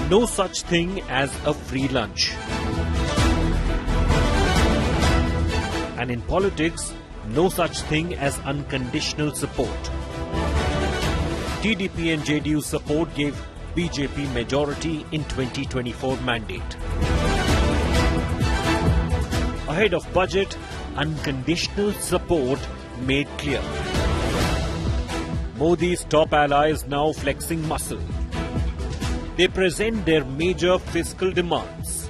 No such thing as a free lunch. And in politics, no such thing as unconditional support. TDP and JDU support gave BJP majority in 2024 mandate. Ahead of budget, unconditional support made clear. Modi's top allies now flexing muscle. They present their major fiscal demands.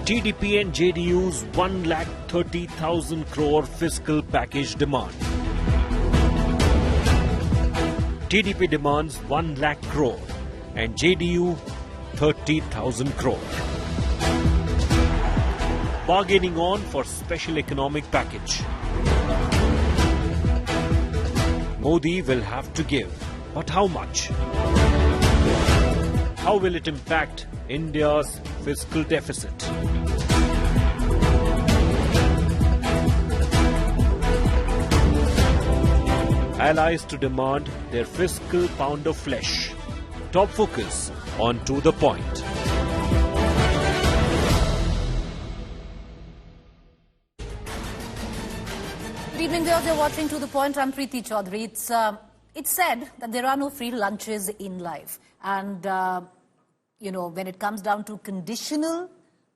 TDP and JDU's 1,30,000 crore fiscal package demand. TDP demands 1 lakh crore and JDU 30,000 crore. Bargaining on for special economic package. Modi will have to give, but how much? How will it impact India's fiscal deficit? Allies to demand their fiscal pound of flesh. Top focus on To the Point. Good evening, viewers. You're watching To the Point. I'm Preeti Choudhary. It's said that there are no free lunches in life. And, when it comes down to conditional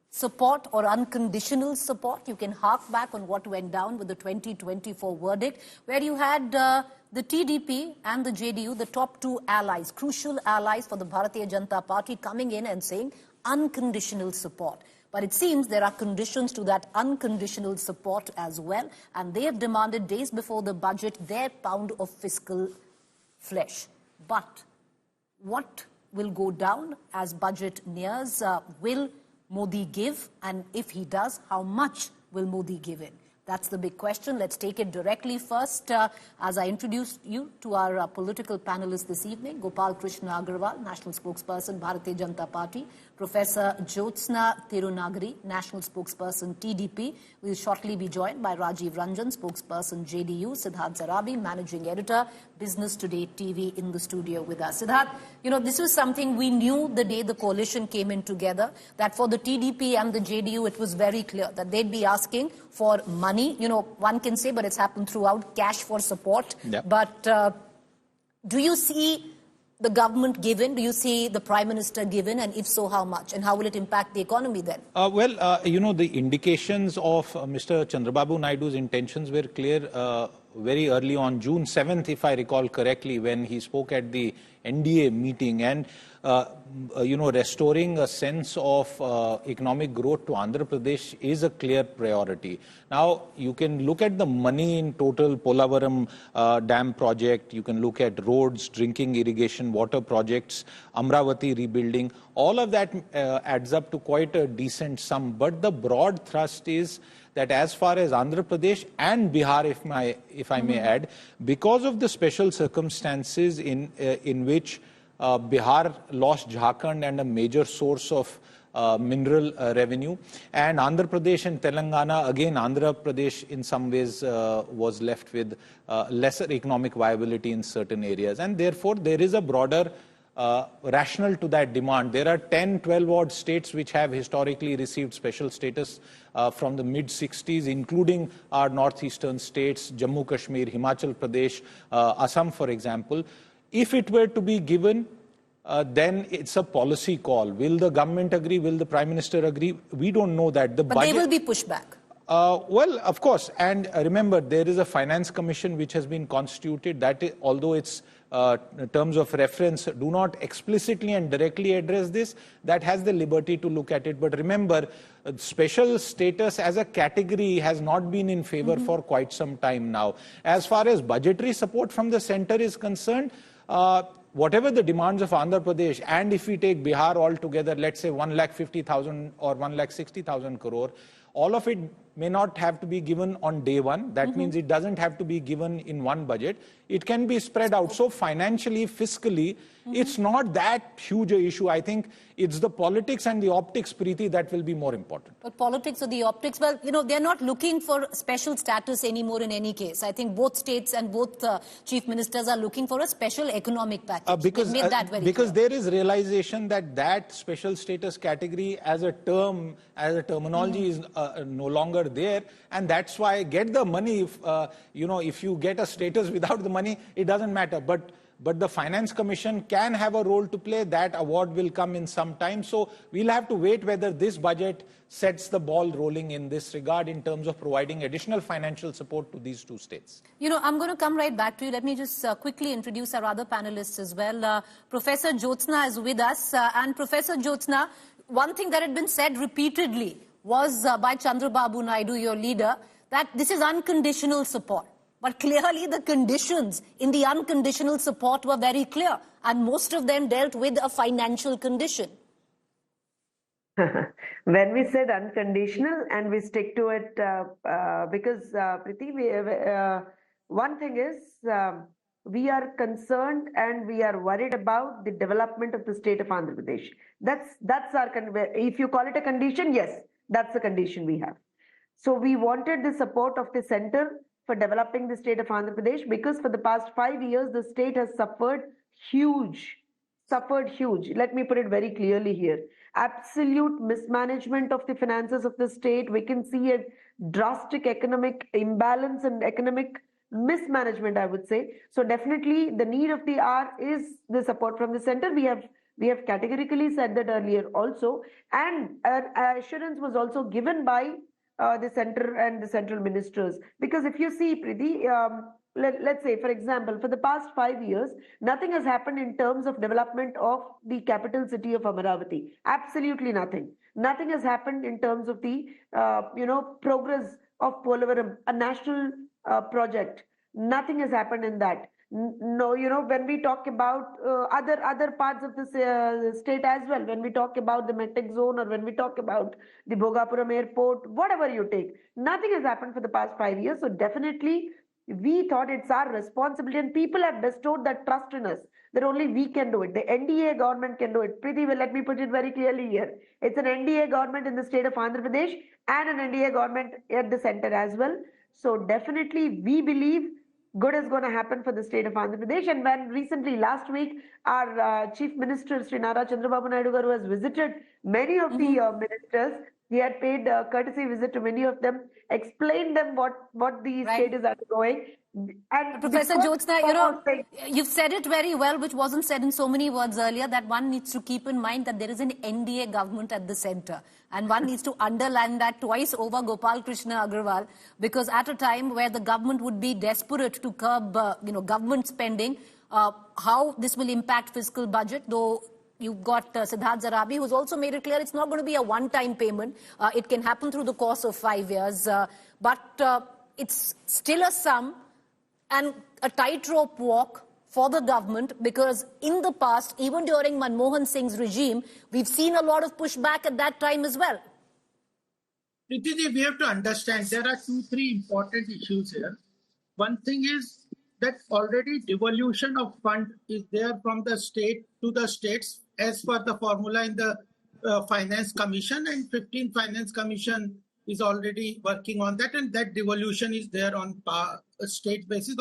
support or unconditional support, you can hark back on what went down with the 2024 verdict, where you had the TDP and the JDU, the top two allies, crucial allies for the Bharatiya Janata Party, coming in and saying unconditional support. But it seems there are conditions to that unconditional support as well. And they have demanded days before the budget their pound of fiscal flesh. But what will go down as budget nears? Will Modi give? And if he does, how much will Modi give in? That's the big question. Let's take it directly first. As I introduce you to our political panelists this evening, Gopal Krishna Agarwal, National Spokesperson, Bharatiya Janata Party, Professor Jyotsna Tirunagari, National Spokesperson, TDP. We'll shortly be joined by Rajiv Ranjan, Spokesperson, JDU, Siddharth Zarabi, Managing Editor, Business Today TV, in the studio with us. Siddharth, this was something we knew the day the coalition came in together, that for the TDP and the JDU, it was very clear that they'd be asking for money. One can say, but it's happened throughout, cash for support. Yep. But do you see the government given? Do you see the Prime Minister given? And if so, how much? And how will it impact the economy then? The indications of Mr. Chandrababu Naidu's intentions were clear very early on, June 7th, if I recall correctly, when he spoke at the NDA meeting. And restoring a sense of economic growth to Andhra Pradesh is a clear priority. Now, you can look at the money in total, Polavaram Dam project, you can look at roads, drinking irrigation, water projects, Amravati rebuilding. All of that adds up to quite a decent sum. But the broad thrust is that as far as Andhra Pradesh and Bihar, if I may add, because of the special circumstances in which Bihar lost Jharkhand and a major source of mineral revenue, and Andhra Pradesh and Telangana, again Andhra Pradesh in some ways was left with lesser economic viability in certain areas, and therefore there is a broader rationale to that demand. There are 10, 12 odd states which have historically received special status from the mid-60s, including our northeastern states, Jammu Kashmir, Himachal Pradesh, Assam, for example. If it were to be given, then it's a policy call. Will the government agree? Will the Prime Minister agree? We don't know that. But they will be pushed back. Well, of course. And remember, there is a finance commission which has been constituted that, although its terms of reference do not explicitly and directly address this, that has the liberty to look at it. But remember, special status as a category has not been in favor for quite some time now. As far as budgetary support from the center is concerned, whatever the demands of Andhra Pradesh, and if we take Bihar altogether, let's say 1,50,000 or 1,60,000 crore, all of it may not have to be given on day one. That means it doesn't have to be given in one budget. It can be spread out. So financially, fiscally, it's not that huge a issue. I think it's the politics and the optics, Preeti, that will be more important. But politics or the optics, well, they're not looking for special status anymore in any case. I think both states and both chief ministers are looking for a special economic package. Because They've made that very clear. there is realization that special status category as a term, as a terminology is no longer there, and that's why get the money. If you get a status without the money, it doesn't matter. But the Finance Commission can have a role to play. That award will come in some time. So we'll have to wait whether this budget sets the ball rolling in this regard in terms of providing additional financial support to these two states. I'm going to come right back to you. Let me just quickly introduce our other panelists as well. Professor Jyotsna is with us. And Professor Jyotsna, one thing that had been said repeatedly was by Chandrababu Naidu, your leader, that this is unconditional support. But clearly the conditions in the unconditional support were very clear, and most of them dealt with a financial condition. When we said unconditional, and we stick to it because, Preeti, one thing is we are concerned and we are worried about the development of the state of Andhra Pradesh. That's our, if you call it a condition, yes, that's the condition we have. So we wanted the support of the center for developing the state of Andhra Pradesh, because for the past 5 years, the state has suffered huge. Let me put it very clearly here. Absolute mismanagement of the finances of the state. We can see a drastic economic imbalance and economic mismanagement, I would say. So definitely the need of the hour is the support from the center. We have categorically said that earlier also. And assurance was also given by the center and the central ministers. Because if you see, Preeti, let's say, for example, for the past 5 years, nothing has happened in terms of development of the capital city of Amaravati. Absolutely nothing. Nothing has happened in terms of the, progress of Polavaram, a national project. Nothing has happened in that. No, when we talk about other parts of the state as well, when we talk about the Medtech zone, or when we talk about the Bhogapuram airport, whatever you take, nothing has happened for the past 5 years. So definitely we thought it's our responsibility, and people have bestowed that trust in us, that only we can do it. The NDA government can do it. Preeti, let me put it very clearly here. It's an NDA government in the state of Andhra Pradesh and an NDA government at the center as well. So definitely we believe good is going to happen for the state of Andhra Pradesh. And when recently, last week, our Chief Minister, Sri Nara Chandrababu Naidu garu, has visited many of the ministers. He had paid a courtesy visit to many of them, explained them what the state is undergoing. And Professor Jyotsna, you've said it very well, which wasn't said in so many words earlier, that one needs to keep in mind that there is an NDA government at the center. And one needs to underline that twice over, Gopal Krishna Agarwal, because at a time where the government would be desperate to curb, government spending, how this will impact fiscal budget, though you've got Siddharth Zarabi, who's also made it clear it's not going to be a one-time payment. It can happen through the course of 5 years. But it's still a sum and a tightrope walk for the government, because in the past, even during Manmohan Singh's regime, we've seen a lot of pushback at that time as well. Preeti, we have to understand there are 2-3 important issues here. One thing is that already devolution of fund is there from the state to the states as per the formula in the Finance Commission, and 15th Finance Commission is already working on that, and that devolution is there on a state basis.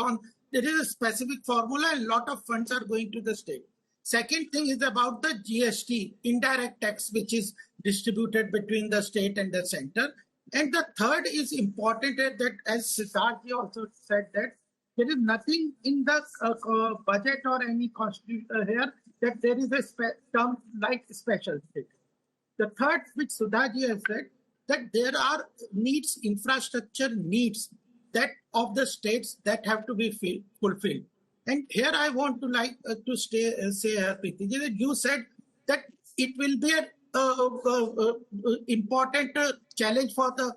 There is a specific formula, and a lot of funds are going to the state. Second thing is about the GST, indirect tax, which is distributed between the state and the center. And the third is important that, as Siddharth also said, that there is nothing in the budget or any constitution here that there is a term like special state. The third, which Sudhaji has said, that there are needs, infrastructure needs that of the states that have to be fulfilled. And here I want to say, Preeti, that you said that it will be an important challenge for the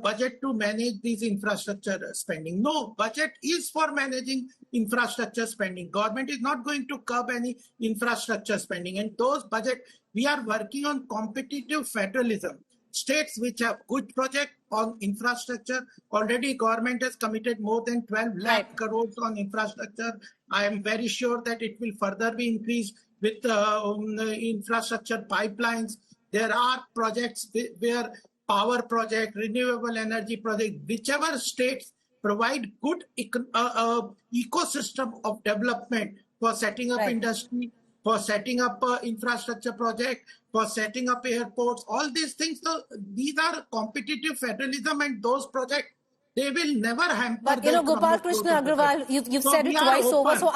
budget to manage these infrastructure spending. No, budget is for managing infrastructure spending. Government is not going to curb any infrastructure spending. And those budget, we are working on competitive federalism. states which have good project on infrastructure. Already government has committed more than 12 lakh crores on infrastructure. I am very sure that it will further be increased with infrastructure pipelines. There are projects where power project, renewable energy project, whichever states provide good ecosystem of development for setting up industry, for setting up infrastructure project, for setting up airports, all these things. So these are competitive federalism, and those projects, they will never hamper. But Gopal Krishna Agrawal, you've said it twice over, so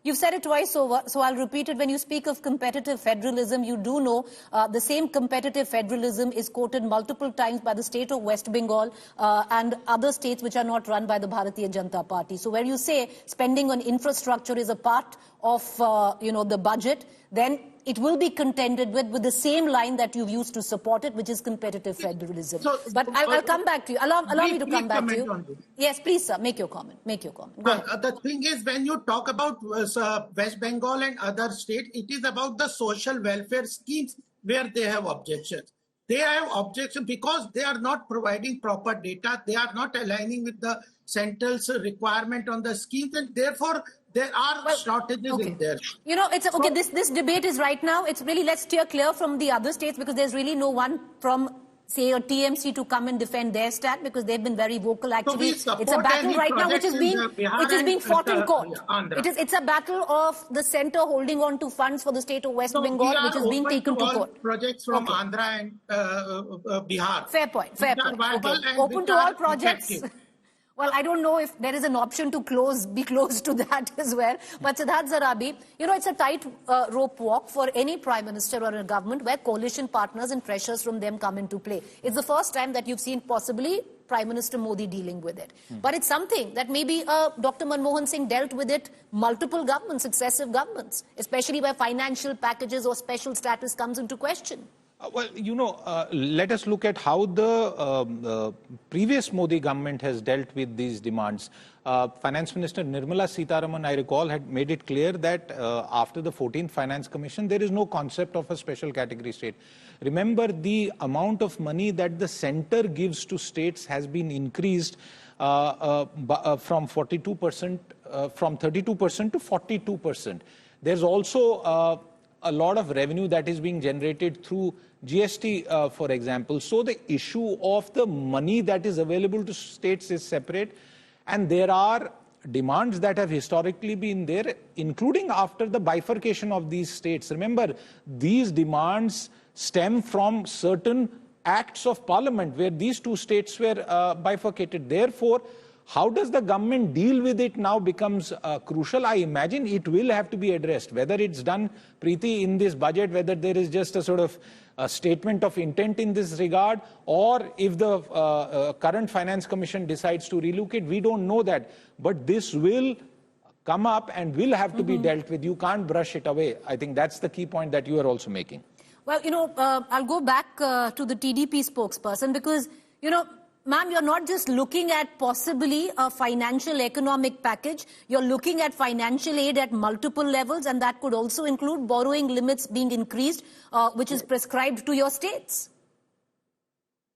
You've said it twice over, so I'll repeat it. When you speak of competitive federalism, you do know the same competitive federalism is quoted multiple times by the state of West Bengal and other states which are not run by the Bharatiya Janata Party. So where you say spending on infrastructure is a part of, the budget, then it will be contended with the same line that you've used to support it, which is competitive federalism. So, but I'll come back to you. Allow me to come back to you. Yes, please, sir. Make your comment. Make your comment. The thing is, when you talk about West Bengal and other states, it is about the social welfare schemes where they have objections. They have objections because they are not providing proper data. They are not aligning with the central's requirement on the schemes, and therefore there are shortages in there. It's okay. This debate is right now. It's really, let's steer clear from the other states, because there's really no one from, say, a TMC to come and defend their stand, because they've been very vocal. Actually, it's a battle right now which is being fought in court. It's a battle of the centre holding on to funds for the state of West Bengal, which is being taken to court. Projects from Andhra and Bihar. Fair point. Open to all projects. Well, I don't know if there is an option to be close to that as well. But Siddharth Zarabi, it's a tight rope walk for any prime minister or a government where coalition partners and pressures from them come into play. It's the first time that you've seen possibly Prime Minister Modi dealing with it. But it's something that maybe Dr. Manmohan Singh dealt with it, multiple governments, successive governments, especially where financial packages or special status comes into question. Let us look at how the previous Modi government has dealt with these demands. Finance Minister Nirmala Sitharaman, I recall, had made it clear that after the 14th Finance Commission, there is no concept of a special category state. Remember, the amount of money that the centre gives to states has been increased from 32%, from 32% to 42%. There's also a lot of revenue that is being generated through GST, for example. So the issue of the money that is available to states is separate. And there are demands that have historically been there, including after the bifurcation of these states. Remember, these demands stem from certain acts of parliament where these two states were bifurcated. Therefore, how does the government deal with it now becomes crucial. I imagine it will have to be addressed. Whether it's done, Preeti, in this budget, whether there is just a sort of a statement of intent in this regard, or if the current Finance Commission decides to relook it, we don't know that. But this will come up and will have to be dealt with. You can't brush it away. I think that's the key point that you are also making. Well, I'll go back to the TDP spokesperson because, ma'am, you're not just looking at possibly a financial economic package. You're looking at financial aid at multiple levels, and that could also include borrowing limits being increased, which is prescribed to your states.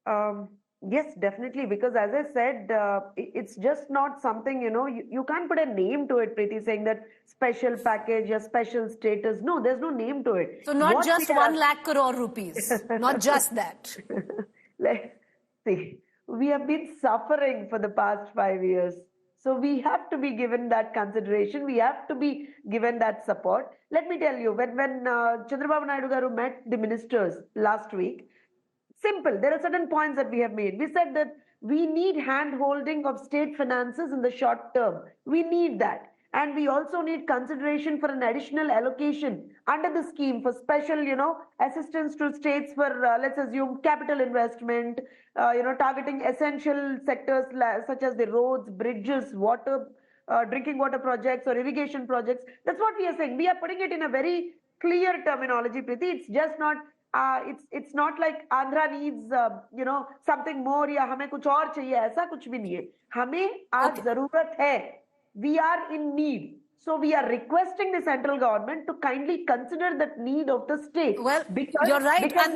Yes, definitely. Because as I said, it's just not something, you can't put a name to it, Preeti, saying that special package or special status. No, there's no name to it. So not just 1 lakh crore rupees, not just that. Let's see. We have been suffering for the past 5 years. So we have to be given that consideration. We have to be given that support. Let me tell you, when Chandrababu Naidu Garu met the ministers last week, simple, there are certain points that we have made. We said that we need hand-holding of state finances in the short term. We need that. And we also need consideration for an additional allocation under the scheme for special, assistance to states for, let's assume, capital investment, targeting essential sectors such as the roads, bridges, water, drinking water projects or irrigation projects. That's what we are saying. We are putting it in a very clear terminology, Preeti. It's just not, it's not like Andhra needs, something more, ya hame kuch aur chahiye, aisa kuch bhi nahi hai. Hame aaj zarurat hai. We are in need. So we are requesting the central government to kindly consider that need of the state. Well, you're right, Because and-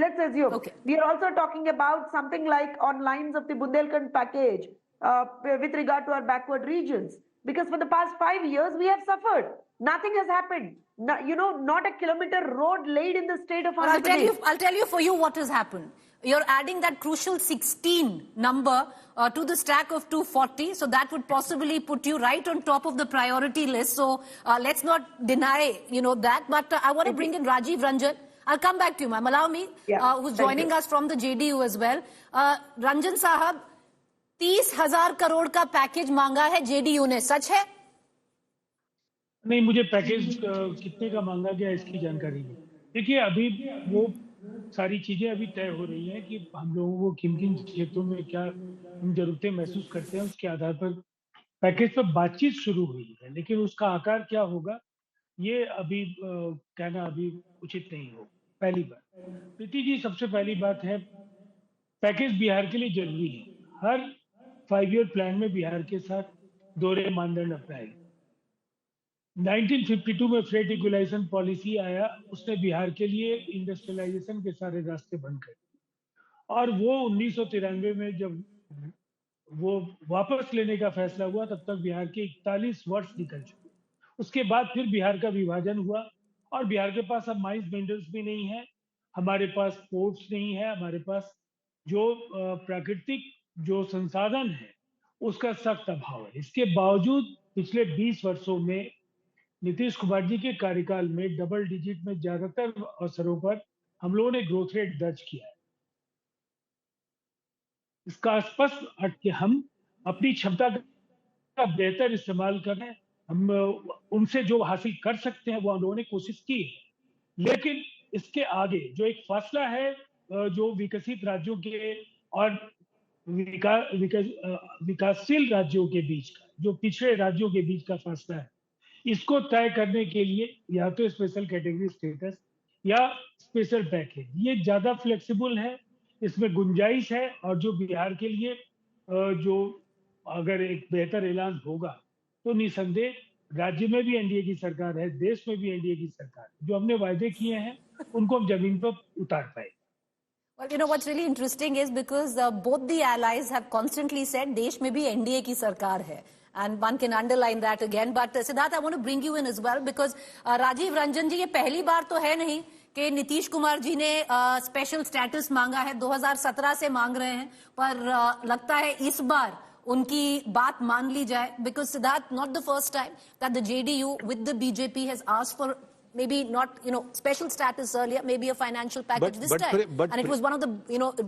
let's assume Okay. we are also talking about something like on lines of the Bundelkhand package with regard to our backward regions. Because for the past 5 years we have suffered. Nothing has happened. No, not a kilometer road laid in the state of Well, Andhra Pradesh. I'll tell you for you what has happened. You're adding that crucial 16 number to the stack of 240, so that would possibly put you right on top of the priority list. So let's not deny, that. But I want to bring in Rajiv Ranjan. I'll come back to you, ma'am. Allow me, who's joining us from the JDU as well. Ranjan Sahab, 30,000 crore का package मांगा है JDU ने, सच है? नहीं, मुझे package कितने का मांगा गया इसकी जानकारी नहीं। देखिए, अभी वो सारी चीजें अभी तय हो रही हैं कि हम लोगों को किन किन क्षेत्रों में क्या हम जरूरतें महसूस करते हैं, उसके आधार पर पैकेज पर बातचीत शुरू हुई है, लेकिन उसका आकार क्या होगा ये अभी कहना अभी उचित नहीं होगा। पहली बात, प्रीति जी, सबसे पहली बात है पैकेज बिहार के लिए जरूरी है। हर 5 ईयर प्लान में बिहार के साथ दोहरे मानदंड अपनाए। 1952 में फ्रेट इक्वलाइजेशन पॉलिसी आया, उसने बिहार के लिए इंडस्ट्रियलाइजेशन के सारे रास्ते बंद कर दिए। और वो 1993 में जब वो वापस लेने का फैसला हुआ, तब तक बिहार के 41 वर्ष निकल चुके। उसके बाद फिर बिहार का विभाजन हुआ और बिहार के पास अब माइंस मिनरल्स भी नहीं है, हमारे पास पोर्ट्स नहीं है, हमारे पास जो प्राकृतिक जो संसाधन है उसका सख्त अभाव है। इसके बावजूद पिछले 20 वर्षों में नीतीश कुमार जी के कार्यकाल में डबल डिजिट में ज्यादातर अवसरों पर हम लोगों ने ग्रोथ रेट दर्ज किया है। इसका स्पष्ट अर्थ कि हम अपनी क्षमता का बेहतर इस्तेमाल कर रहे हैं। हम उनसे जो हासिल कर सकते हैं वो हम लोगों ने कोशिश की है, लेकिन इसके आगे जो एक फासला है जो विकसित राज्यों के और विकासशील राज्यों के बीच का, जो पिछड़े राज्यों के बीच का फासला है, इसको तय करने के लिए या तो स्पेशल कैटेगरी स्टेटस या स्पेशल पैकेज, ये ज्यादा फ्लेक्सिबल है, इसमें गुंजाइश है। और जो बिहार के लिए जो अगर एक बेहतर ऐलान होगा तो निसंदेह राज्य में भी एनडीए की सरकार है, देश में भी एनडीए की सरकार है। जो हमने वायदे किए हैं उनको हम जमीन पर उतार पाए। Well, what's really interesting is because both the allies have constantly said देश में भी एनडीए की सरकार है. And one can underline that again. But Siddharth, I want to bring you in as well because Rajiv Ranjan जी, ये पहली बार तो है नहीं कि नीतीश कुमार जी ने स्पेशल स्टेटस मांगा है, 2017 से मांग रहे हैं, पर लगता है इस बार उनकी बात मान ली जाए, because Siddharth, not the first time that the JDU with the BJP has asked for maybe not, special status earlier, maybe a financial package this time. And it was one of the,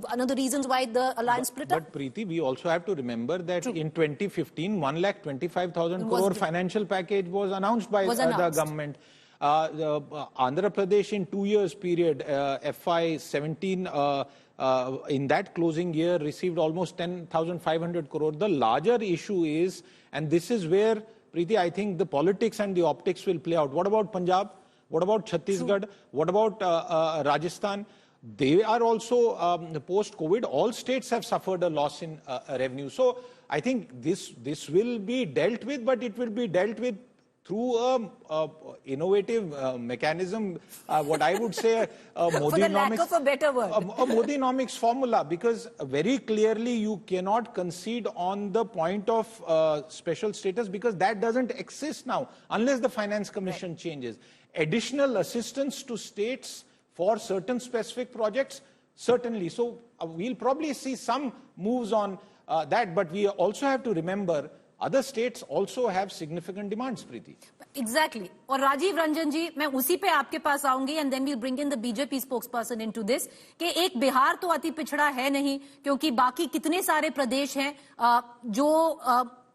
one of the reasons why the alliance split up. But Preeti, we also have to remember that in 2015, 1,25,000 crore financial package was announced by the government. Andhra Pradesh in 2 years period, FY17, in that closing year received almost 10,500 crore. The larger issue is, and this is where, Preeti, I think the politics and the optics will play out. What about Punjab? What about Chhattisgarh? What about Rajasthan? They are also post-COVID. All states have suffered a loss in revenue. So I think this will be dealt with, but it will be dealt with through a innovative mechanism. What I would say, for the lack of a better word, a Modinomics formula, because very clearly you cannot concede on the point of special status, because that doesn't exist now unless the Finance Commission changes. Additional assistance to states for certain specific projects, certainly. So we'll probably see some moves on that, but we also have to remember other states also have significant demands, Preeti. Exactly. और राजीव रंजन जी, मैं उसी पे आपके पास आऊंगी, and then we'll bring in the BJP spokesperson into this, कि एक बिहार तो अति पिछड़ा है नहीं, क्योंकि बाकी कितने सारे प्रदेश हैं जो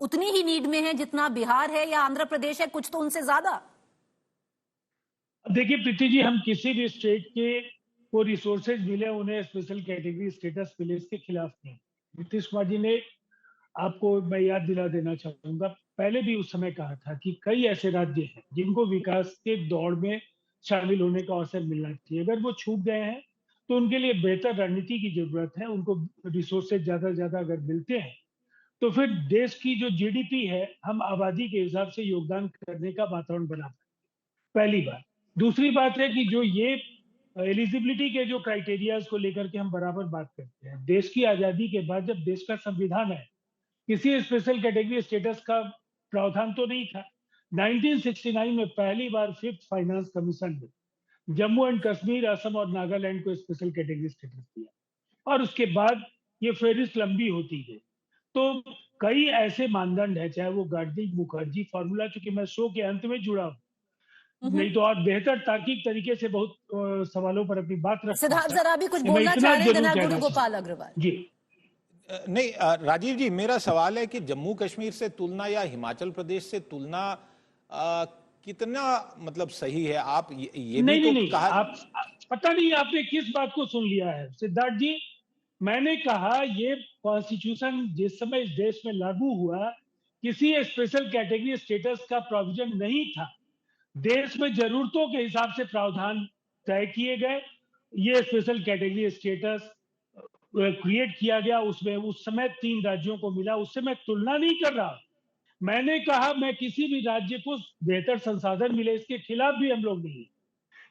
उतनी ही नीड में हैं जितना बिहार है या आंध्र प्रदेश है, कुछ तो उनसे ज्यादा। देखिए प्रीति जी, हम किसी भी स्टेट के को रिसोर्सेज मिले उन्हें स्पेशल कैटेगरी स्टेटस मिले, इसके खिलाफ नहीं। नीतीश कुमार जी ने, आपको मैं याद दिला देना चाहूंगा, पहले भी उस समय कहा था कि कई ऐसे राज्य हैं जिनको विकास के दौड़ में शामिल होने का अवसर मिलना चाहिए। अगर वो छूट गए हैं तो उनके लिए बेहतर रणनीति की जरूरत है। उनको रिसोर्सेज ज्यादा से ज्यादा अगर मिलते हैं तो फिर देश की जो जीडीपी है हम आबादी के हिसाब से योगदान करने का वातावरण बना पाएंगे, पहली बात। दूसरी बात है कि जो ये एलिजिबिलिटी के जो क्राइटेरियाज को लेकर के हम बराबर बात करते हैं, देश की आजादी के बाद जब देश का संविधान है, किसी स्पेशल कैटेगरी स्टेटस का प्रावधान तो नहीं था। 1969 में पहली बार फिफ्थ फाइनेंस कमीशन ने जम्मू एंड कश्मीर, असम और नागालैंड को स्पेशल कैटेगरी स्टेटस दिया और उसके बाद ये फेरिस्त लंबी होती गई। तो कई ऐसे मानदंड है, चाहे वो गार्गी मुखर्जी फॉर्मूला, चूंकि मैं शो के अंत में जुड़ा हूं, नहीं तो और बेहतर तार्किक तरीके से बहुत सवालों पर अपनी बात रख सिद्धार्थ जरा भी कुछ बोलना चाह रहे हैं गोपाल अग्रवाल जी। नहीं राजीव जी, मेरा सवाल है कि जम्मू कश्मीर से तुलना या हिमाचल प्रदेश से तुलना कितना मतलब सही है? आप ये नहीं, भी तो नहीं, कहा। आप पता नहीं आपने किस बात को सुन लिया है सिद्धार्थ जी। मैंने कहा ये कॉन्स्टिट्यूशन जिस समय इस देश में लागू हुआ, किसी स्पेशल कैटेगरी स्टेटस का प्रोविजन नहीं था। देश में जरूरतों के हिसाब से प्रावधान तय किए गए, ये स्पेशल कैटेगरी स्टेटस क्रिएट किया गया। उसमें उस समय 3 राज्यों को मिला। उससे मैं तुलना नहीं कर रहा। मैंने कहा मैं किसी भी राज्य को बेहतर संसाधन मिले इसके खिलाफ भी हम लोग नहीं।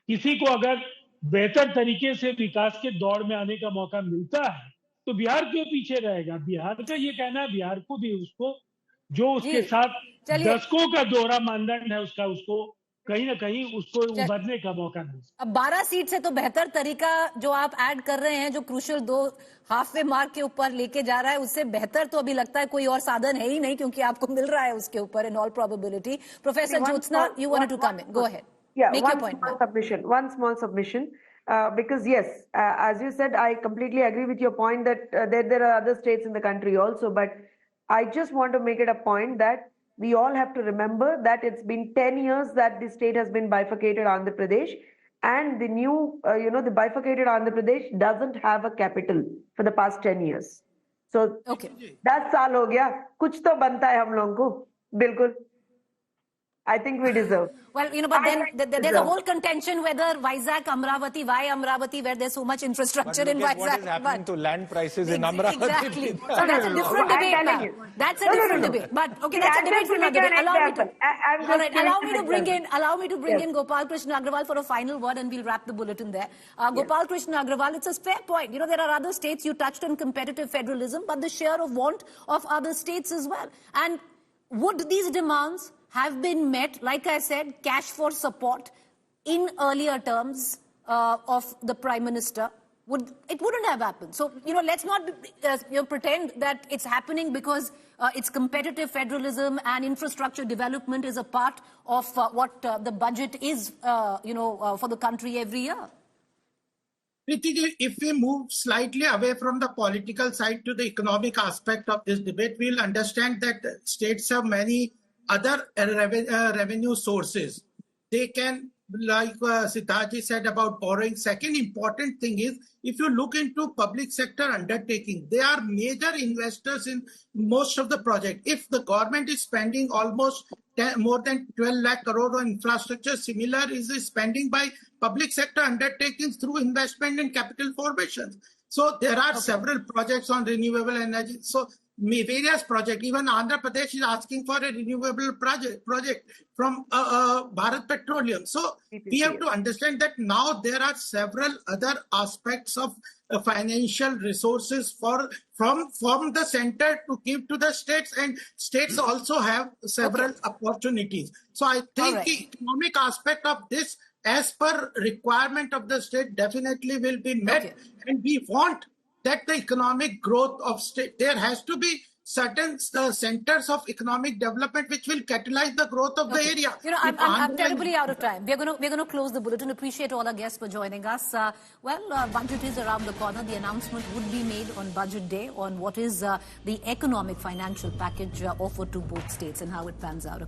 किसी को अगर बेहतर तरीके से विकास के दौर में आने का मौका मिलता है तो बिहार क्यों पीछे रहेगा? बिहार का ये कहना है बिहार को भी उसको जो उसके साथ दशकों का दोहरा मानदंड है उसका, उसको कहीं ना कहीं उसको उभरने का मौका मिले। अब 12 सीट से तो बेहतर तरीका जो आप ऐड कर रहे हैं, जो क्रूशियल 2 हाफवे मार्क के ऊपर लेके जा रहा है, उससे बेहतर तो अभी लगता है कोई और साधन है ही नहीं, क्योंकि आपको मिल रहा है उसके ऊपर in all probability. Professor Jyotsna, you wanted to come in. Go ahead. Yeah, Make your point. One small submission. Because yes, as you said, I completely agree with your point that there are other states in the country also. But I just want to make it a point that we all have to remember that it's been 10 years that the state has been bifurcated, Andhra Pradesh, and the new, the bifurcated Andhra Pradesh doesn't have a capital for the past 10 years. So, Okay. 10 साल हो गया, कुछ तो बनता है हम लोगों को, बिल्कुल. I think we deserve. Well, but then there's a whole contention whether Vizag, Amravati, why Amravati, where there's so much infrastructure in Vizag. What is happening to land prices in Amravati? Exactly. So that's a different debate. That's a different debate. But okay, that's a debate for another day. Allow me to bring in Gopal Krishna Agrawal for a final word, and we'll wrap the bulletin there. Gopal Krishna Agrawal, it's a fair point. There are other states. You touched on competitive federalism, but the share of want of other states as well. And would these demands have been met, like I said, cash for support in earlier terms of the Prime Minister? It wouldn't have happened. So, let's not pretend that it's happening because it's competitive federalism and infrastructure development is a part of what the budget is, for the country every year. Preeti, if we move slightly away from the political side to the economic aspect of this debate, we'll understand that states have many other revenue sources. They can, like Siddharthi said about borrowing. Second important thing is, if you look into public sector undertaking, they are major investors in most of the project. If the government is spending almost more than 12 lakh crore on infrastructure, similar is spending by public sector undertakings through investment in capital formations. So there are several projects on renewable energy. So various projects, even Andhra Pradesh is asking for a renewable project from Bharat Petroleum. So we have to understand that now there are several other aspects of financial resources from the center to give to the states, and states also have several opportunities. So I think the economic aspect of this, as per requirement of the state, definitely will be met. And we want that the economic growth of state, there has to be certain centers of economic development which will catalyze the growth of the area. I'm terribly out of time. We're going to close the bulletin. Appreciate all our guests for joining us. Budget is around the corner. The announcement would be made on budget day on what is the economic financial package offered to both states and how it pans out.